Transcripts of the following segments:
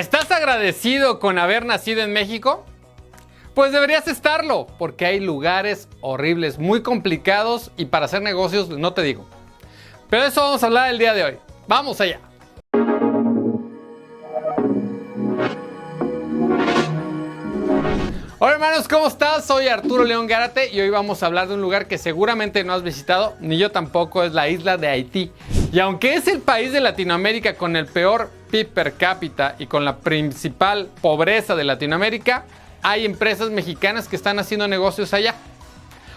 ¿Estás agradecido con haber nacido en México? Pues deberías estarlo, porque hay lugares horribles, muy complicados y para hacer negocios no te digo. Pero de eso vamos a hablar el día de hoy. ¡Vamos allá! Hola hermanos, ¿cómo estás? Soy Arturo León Gárate y hoy vamos a hablar de un lugar que seguramente no has visitado, ni yo tampoco, es la isla de Haití. Y aunque es el país de Latinoamérica con el peor PIB per cápita y con la principal pobreza de Latinoamérica, hay empresas mexicanas que están haciendo negocios allá.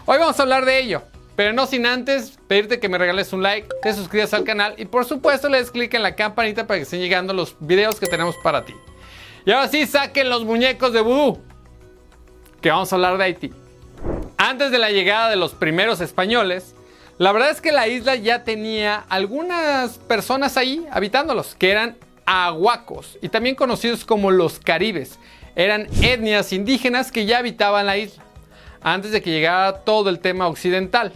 Hoy vamos a hablar de ello, pero no sin antes pedirte que me regales un like, te suscribas al canal y por supuesto le des clic en la campanita para que estén llegando los videos que tenemos para ti. Y ahora sí, saquen los muñecos de vudú, que vamos a hablar de Haití. Antes de la llegada de los primeros españoles, la verdad es que la isla ya tenía algunas personas ahí habitándolos, que eran ahuacos y también conocidos como los caribes. Eran etnias indígenas que ya habitaban la isla, antes de que llegara todo el tema occidental.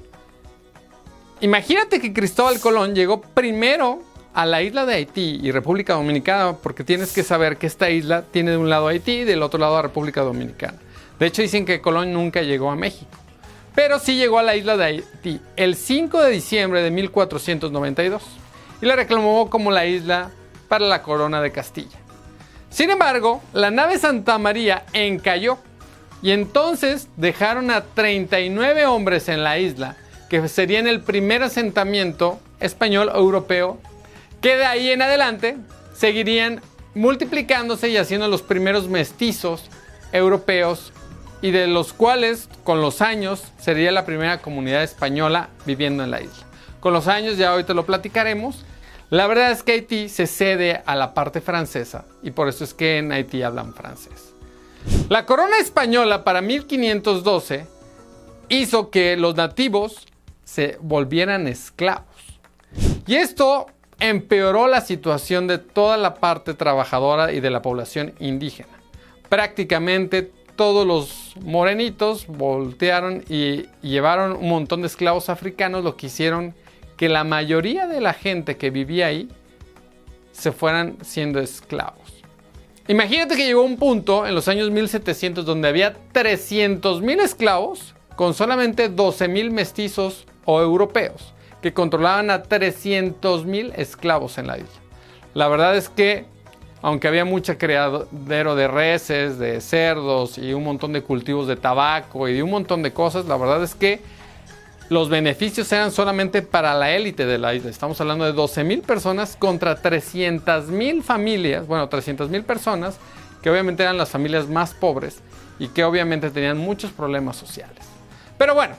Imagínate que Cristóbal Colón llegó primero a la isla de Haití y República Dominicana, porque tienes que saber que esta isla tiene de un lado Haití y del otro lado a República Dominicana. De hecho, dicen que Colón nunca llegó a México, pero sí llegó a la isla de Haití el 5 de diciembre de 1492 y la reclamó como la isla para la corona de Castilla. Sin embargo, la nave Santa María encalló y entonces dejaron a 39 hombres en la isla, que serían el primer asentamiento español o europeo, que de ahí en adelante seguirían multiplicándose y haciendo los primeros mestizos europeos, y de los cuales con los años sería la primera comunidad española viviendo en la isla. Con los años, ya ahorita lo platicaremos, la verdad es que Haití se cede a la parte francesa y por eso es que en Haití hablan francés. La corona española para 1512 hizo que los nativos se volvieran esclavos. Y esto empeoró la situación de toda la parte trabajadora y de la población indígena. Prácticamente todos los morenitos voltearon y llevaron un montón de esclavos africanos, lo que hicieron que la mayoría de la gente que vivía ahí se fueran siendo esclavos. Imagínate que llegó un punto en los años 1700 donde había 300,000 esclavos con solamente 12,000 mestizos o europeos que controlaban a 300,000 esclavos en la isla. La verdad es que aunque había mucho criadero de reses, de cerdos y un montón de cultivos de tabaco y de un montón de cosas, la verdad es que los beneficios eran solamente para la élite de la isla. Estamos hablando de 12,000 personas contra 300,000 familias, bueno, 300,000 personas que obviamente eran las familias más pobres y que obviamente tenían muchos problemas sociales. Pero bueno,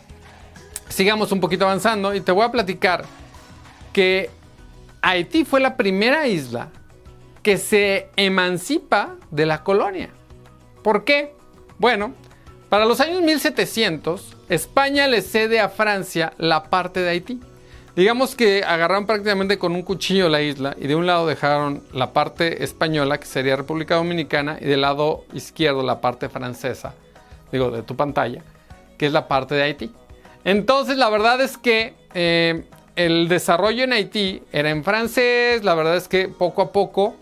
sigamos un poquito avanzando y te voy a platicar que Haití fue la primera isla que se emancipa de la colonia. ¿Por qué? Bueno, para los años 1700, España le cede a Francia la parte de Haití. Digamos que agarraron prácticamente con un cuchillo la isla y de un lado dejaron la parte española, que sería República Dominicana, y del lado izquierdo la parte francesa, digo, de tu pantalla, que es la parte de Haití. Entonces, la verdad es que el desarrollo en Haití era en francés. La verdad es que poco a poco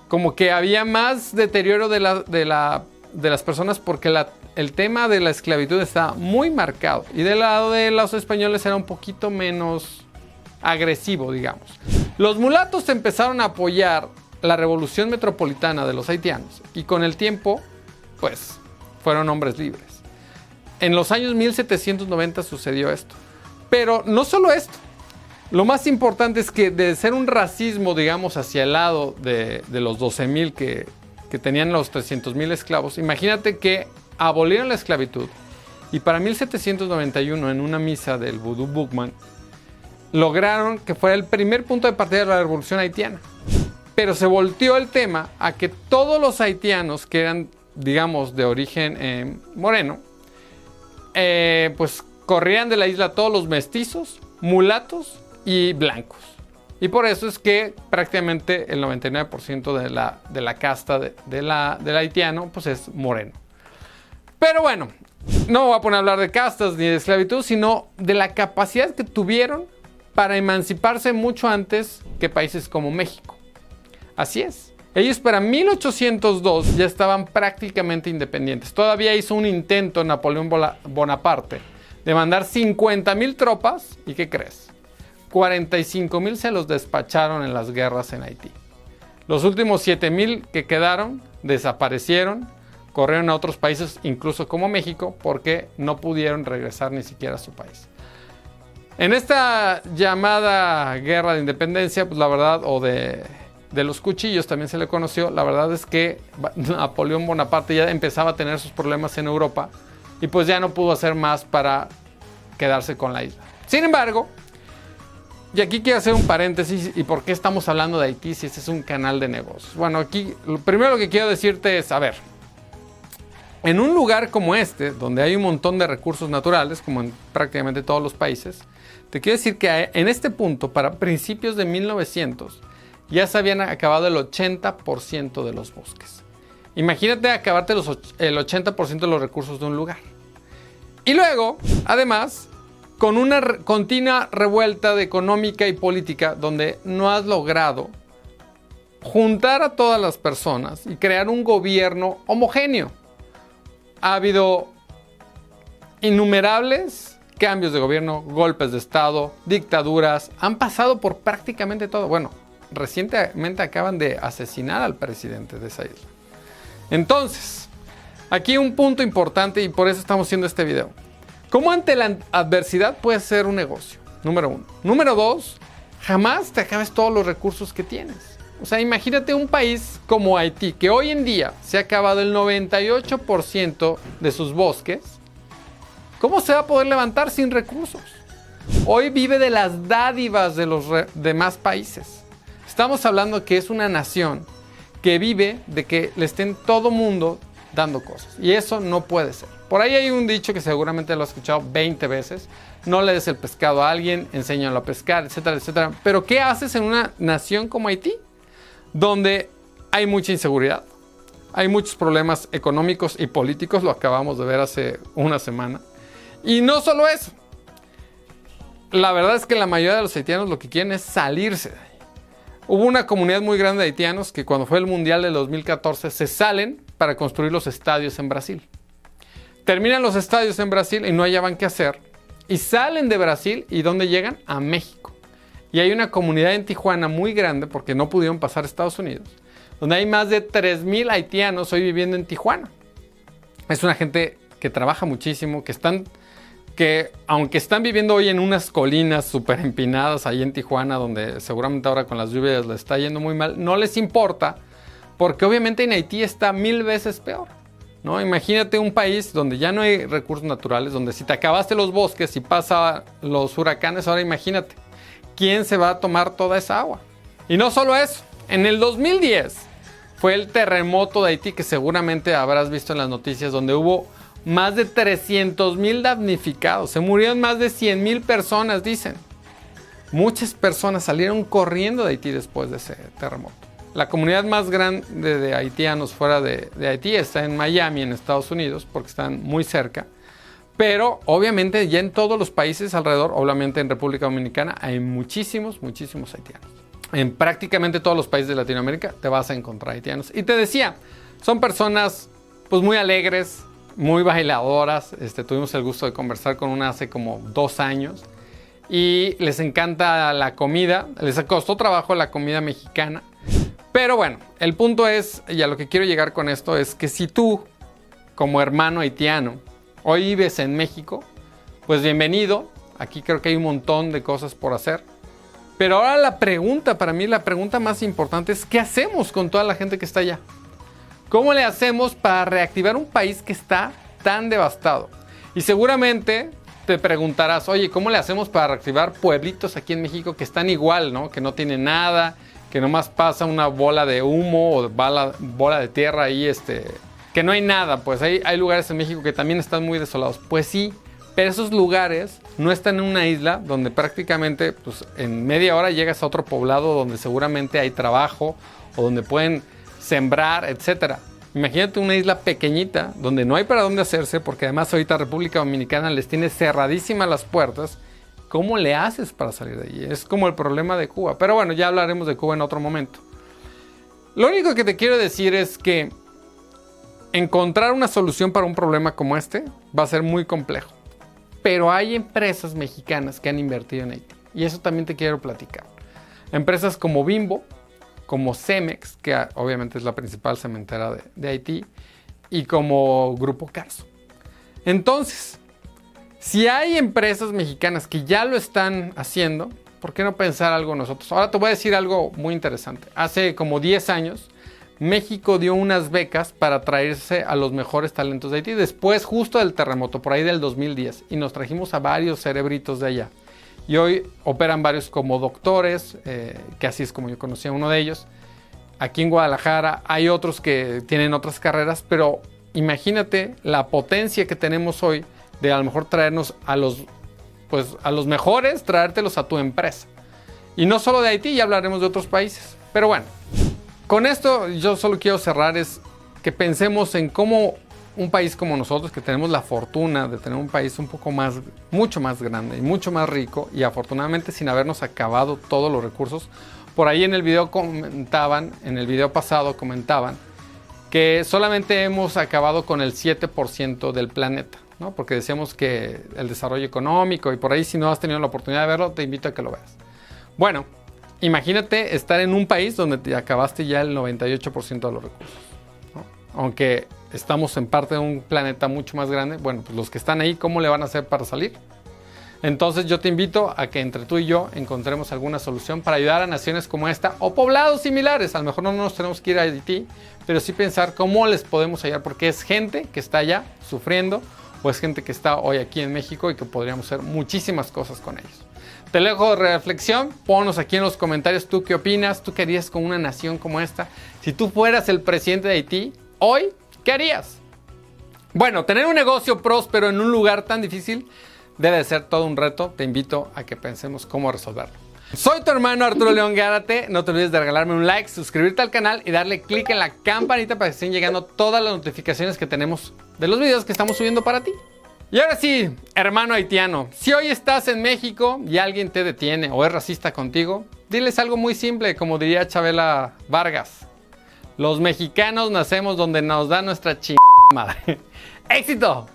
como que había más deterioro de las personas, porque el tema de la esclavitud está muy marcado y del lado de los españoles era un poquito menos agresivo, digamos. Los mulatos empezaron a apoyar la revolución metropolitana de los haitianos y con el tiempo pues fueron hombres libres. En los años 1790 sucedió esto, pero no solo esto. Lo más importante es que de ser un racismo, digamos, hacia el lado de los 12,000 que tenían los 300,000 esclavos, imagínate que abolieron la esclavitud y para 1791 en una misa del Vudú Bookman lograron que fuera el primer punto de partida de la revolución haitiana. Pero se volteó el tema a que todos los haitianos que eran, digamos, de origen moreno, pues corrían de la isla todos los mestizos, mulatos y blancos. Y por eso es que prácticamente el 99% de la casta del haitiano pues es moreno. Pero bueno, no voy a poner a hablar de castas ni de esclavitud, sino de la capacidad que tuvieron para emanciparse mucho antes que países como México. Así es. Ellos para 1802 ya estaban prácticamente independientes. Todavía hizo un intento Napoleón Bonaparte de mandar 50,000 tropas. ¿Y qué crees? 45,000 se los despacharon en las guerras en Haití. Los últimos 7,000 que quedaron desaparecieron, corrieron a otros países, incluso como México, porque no pudieron regresar ni siquiera a su país. En esta llamada guerra de independencia, pues la verdad, o de los cuchillos también se le conoció, la verdad es que Napoleón Bonaparte ya empezaba a tener sus problemas en Europa y pues ya no pudo hacer más para quedarse con la isla. Sin embargo, y aquí quiero hacer un paréntesis, ¿y por qué estamos hablando de Haití si este es un canal de negocios? Bueno, aquí lo primero que quiero decirte es, a ver, en un lugar como este, donde hay un montón de recursos naturales, como en prácticamente todos los países, te quiero decir que en este punto, para principios de 1900, ya se habían acabado el 80% de los bosques. Imagínate acabarte el 80% de los recursos de un lugar. Y luego, además, con una continua revuelta económica y política donde no has logrado juntar a todas las personas y crear un gobierno homogéneo. Ha habido innumerables cambios de gobierno, golpes de estado, dictaduras, han pasado por prácticamente todo. Bueno, recientemente acaban de asesinar al presidente de esa isla. Entonces, aquí un punto importante y por eso estamos haciendo este video. ¿Cómo ante la adversidad puedes hacer un negocio? Número 1. Número 2, jamás te acabes todos los recursos que tienes. O sea, imagínate un país como Haití, que hoy en día se ha acabado el 98% de sus bosques. ¿Cómo se va a poder levantar sin recursos? Hoy vive de las dádivas de los demás países. Estamos hablando que es una nación que vive de que le estén todo mundo dando cosas. Y eso no puede ser. Por ahí hay un dicho que seguramente lo has escuchado 20 veces. No le des el pescado a alguien, enséñalo a pescar, etcétera, etcétera. Pero ¿qué haces en una nación como Haití? Donde hay mucha inseguridad. Hay muchos problemas económicos y políticos. Lo acabamos de ver hace una semana. Y no solo eso. La verdad es que la mayoría de los haitianos lo que quieren es salirse de ahí. Hubo una comunidad muy grande de haitianos que cuando fue el Mundial del 2014 se salen para construir los estadios en Brasil. Terminan los estadios en Brasil y no hallaban qué hacer. Y salen de Brasil y ¿dónde llegan? A México. Y hay una comunidad en Tijuana muy grande porque no pudieron pasar a Estados Unidos, donde hay más de 3,000 haitianos hoy viviendo en Tijuana. Es una gente que trabaja muchísimo, que aunque están viviendo hoy en unas colinas súper empinadas ahí en Tijuana, donde seguramente ahora con las lluvias les está yendo muy mal, no les importa, porque obviamente en Haití está 1000 veces peor, ¿no? Imagínate un país donde ya no hay recursos naturales, donde si te acabaste los bosques y pasan los huracanes, ahora imagínate, ¿quién se va a tomar toda esa agua? Y no solo eso, en el 2010 fue el terremoto de Haití que seguramente habrás visto en las noticias, donde hubo más de 300,000 damnificados. Se murieron más de 100,000 personas, dicen. Muchas personas salieron corriendo de Haití después de ese terremoto. La comunidad más grande de haitianos fuera de Haití está en Miami, en Estados Unidos, porque están muy cerca. Pero obviamente ya en todos los países alrededor, obviamente en República Dominicana, hay muchísimos haitianos. En prácticamente todos los países de Latinoamérica te vas a encontrar haitianos. Y te decía, son personas pues muy alegres, muy bailadoras. Tuvimos el gusto de conversar con una hace como 2 años y les encanta la comida, les costó trabajo la comida mexicana, pero bueno, el punto es, y a lo que quiero llegar con esto es que si tú como hermano haitiano hoy vives en México, pues bienvenido, aquí creo que hay un montón de cosas por hacer, pero ahora la pregunta, para mí la pregunta más importante es ¿qué hacemos con toda la gente que está allá? ¿Cómo le hacemos para reactivar un país que está tan devastado? Y seguramente te preguntarás, oye, ¿cómo le hacemos para reactivar pueblitos aquí en México que están igual, ¿no? Que no tienen nada, que nomás pasa una bola de humo o bola de tierra ahí, que no hay nada. Pues hay lugares en México que también están muy desolados. Pues sí, pero esos lugares no están en una isla donde prácticamente pues, en media hora llegas a otro poblado donde seguramente hay trabajo o donde pueden sembrar, etcétera. Imagínate una isla pequeñita donde no hay para dónde hacerse, porque además ahorita República Dominicana les tiene cerradísimas las puertas. ¿Cómo le haces para salir de allí? Es como el problema de Cuba. Pero bueno, ya hablaremos de Cuba en otro momento. Lo único que te quiero decir es que encontrar una solución para un problema como este va a ser muy complejo. Pero hay empresas mexicanas que han invertido en Haití. Y eso también te quiero platicar. Empresas como Bimbo, como Cemex, que obviamente es la principal cementera de Haití, y como Grupo Carso. Entonces, si hay empresas mexicanas que ya lo están haciendo, ¿por qué no pensar algo nosotros? Ahora te voy a decir algo muy interesante. Hace como 10 años, México dio unas becas para traerse a los mejores talentos de Haití, después justo del terremoto, por ahí del 2010, y nos trajimos a varios cerebritos de allá. Y hoy operan varios como doctores, que así es como yo conocí a uno de ellos. Aquí en Guadalajara hay otros que tienen otras carreras, pero imagínate la potencia que tenemos hoy de a lo mejor traernos a los mejores, traértelos a tu empresa. Y no solo de Haití, ya hablaremos de otros países. Pero bueno, con esto yo solo quiero cerrar es que pensemos en cómo un país como nosotros, que tenemos la fortuna de tener un país mucho más grande y mucho más rico, y afortunadamente sin habernos acabado todos los recursos. Por ahí en el video pasado comentaban que solamente hemos acabado con el 7% del planeta, ¿no? Porque decíamos que el desarrollo económico, y por ahí si no has tenido la oportunidad de verlo, te invito a que lo veas. Bueno, imagínate estar en un país donde te acabaste ya el 98% de los recursos, ¿no? Aunque estamos en parte de un planeta mucho más grande, bueno, pues los que están ahí, ¿cómo le van a hacer para salir? Entonces yo te invito a que entre tú y yo encontremos alguna solución para ayudar a naciones como esta o poblados similares. A lo mejor no nos tenemos que ir a Haití, pero sí pensar cómo les podemos ayudar, porque es gente que está allá sufriendo o es gente que está hoy aquí en México y que podríamos hacer muchísimas cosas con ellos. Te dejo de reflexión, ponnos aquí en los comentarios tú qué opinas, tú qué harías con una nación como esta. Si tú fueras el presidente de Haití, hoy, ¿qué harías? Bueno, tener un negocio próspero en un lugar tan difícil debe ser todo un reto. Te invito a que pensemos cómo resolverlo. Soy tu hermano Arturo León Gárate. No te olvides de regalarme un like, suscribirte al canal y darle click en la campanita para que estén llegando todas las notificaciones que tenemos de los videos que estamos subiendo para ti. Y ahora sí, hermano haitiano, si hoy estás en México y alguien te detiene o es racista contigo, diles algo muy simple, como diría Chabela Vargas: los mexicanos nacemos donde nos da nuestra chingada madre. ¡Éxito!